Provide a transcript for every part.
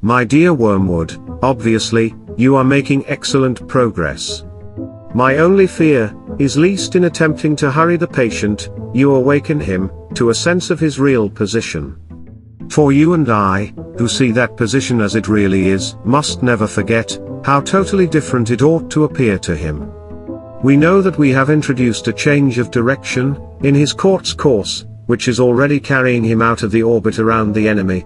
My dear Wormwood, obviously, you are making excellent progress. My only fear is lest in attempting to hurry the patient, you awaken him to a sense of his real position. For you and I, who see that position as it really is, must never forget how totally different it ought to appear to him. We know that we have introduced a change of direction in his quartz course, which is already carrying him out of the orbit around the enemy.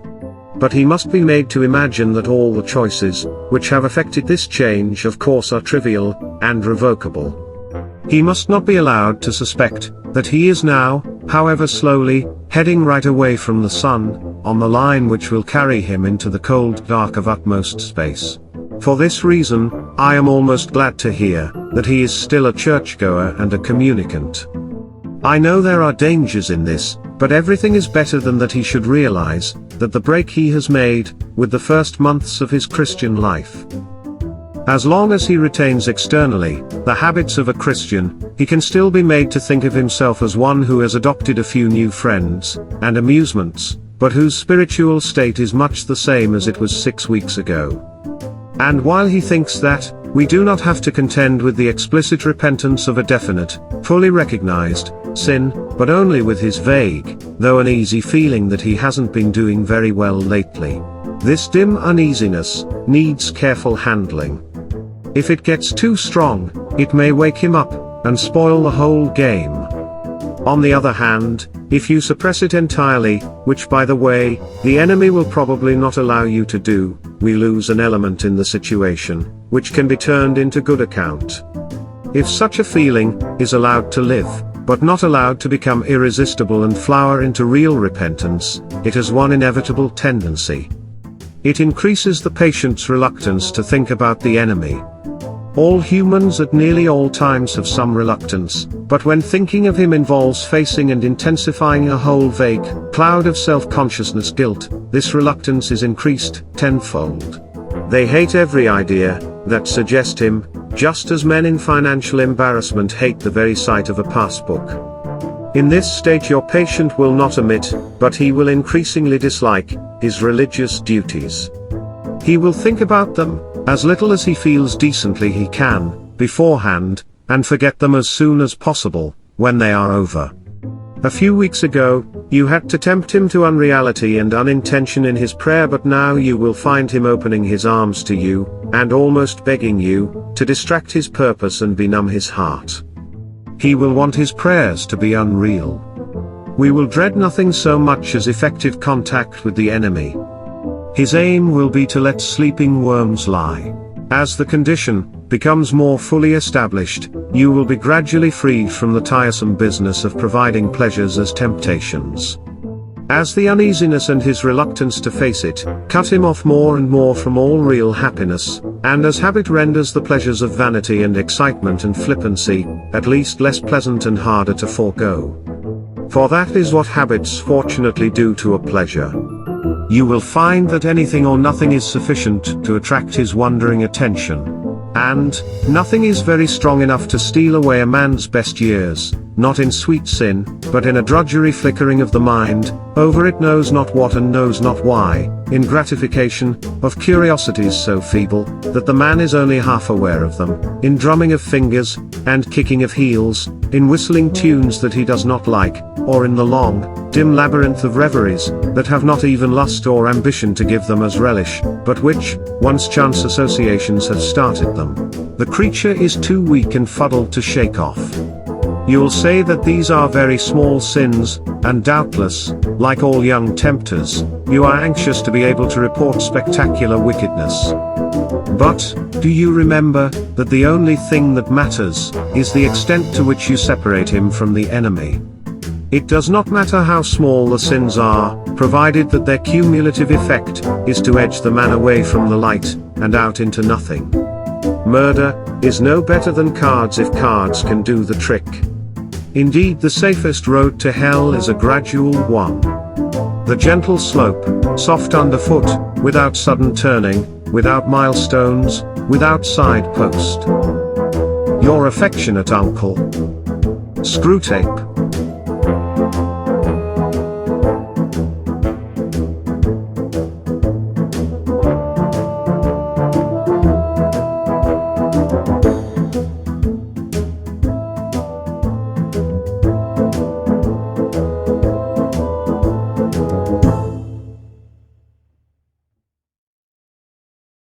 But he must be made to imagine that all the choices which have affected this change of course are trivial and revocable. He must not be allowed to suspect that he is now, however slowly, heading right away from the sun, on the line which will carry him into the cold dark of utmost space. For this reason, I am almost glad to hear that he is still a churchgoer and a communicant. I know there are dangers in this, but everything is better than that he should realize that the break he has made with the first months of his Christian life. As long as he retains externally the habits of a Christian, he can still be made to think of himself as one who has adopted a few new friends and amusements, but whose spiritual state is much the same as it was 6 weeks ago. And while he thinks that, we do not have to contend with the explicit repentance of a definite, fully recognized sin, but only with his vague, though uneasy feeling that he hasn't been doing very well lately. This dim uneasiness needs careful handling. If it gets too strong, it may wake him up and spoil the whole game. On the other hand, if you suppress it entirely, which by the way, the enemy will probably not allow you to do, we lose an element in the situation, which can be turned into good account. If such a feeling is allowed to live, but not allowed to become irresistible and flower into real repentance, it has one inevitable tendency. It increases the patient's reluctance to think about the enemy. All humans at nearly all times have some reluctance, but when thinking of him involves facing and intensifying a whole vague cloud of self-consciousness guilt, this reluctance is increased tenfold. They hate every idea that suggests him, just as men in financial embarrassment hate the very sight of a passbook. In this state your patient will not omit, but he will increasingly dislike his religious duties. He will think about them as little as he feels decently he can, beforehand, and forget them as soon as possible, when they are over. A few weeks ago, you had to tempt him to unreality and unintention in his prayer, but now you will find him opening his arms to you, and almost begging you to distract his purpose and benumb his heart. He will want his prayers to be unreal. We will dread nothing so much as effective contact with the enemy. His aim will be to let sleeping worms lie. As the condition becomes more fully established, you will be gradually freed from the tiresome business of providing pleasures as temptations. As the uneasiness and his reluctance to face it cut him off more and more from all real happiness, and as habit renders the pleasures of vanity and excitement and flippancy at least less pleasant and harder to forego. For that is what habits fortunately do to a pleasure. You will find that anything or nothing is sufficient to attract his wandering attention. And nothing is very strong enough to steal away a man's best years, not in sweet sin, but in a drudgery flickering of the mind, over it knows not what and knows not why, in gratification of curiosities so feeble that the man is only half aware of them, in drumming of fingers and kicking of heels, in whistling tunes that he does not like, or in the long, dim labyrinth of reveries that have not even lust or ambition to give them as relish, but which, once chance associations have started them, the creature is too weak and fuddled to shake off. You'll say that these are very small sins, and doubtless, like all young tempters, you are anxious to be able to report spectacular wickedness. But, do you remember that the only thing that matters is the extent to which you separate him from the enemy? It does not matter how small the sins are, provided that their cumulative effect is to edge the man away from the light and out into nothing. Murder is no better than cards if cards can do the trick. Indeed, the safest road to hell is a gradual one. The gentle slope, soft underfoot, without sudden turning, without milestones, without side post. Your affectionate uncle, Screwtape.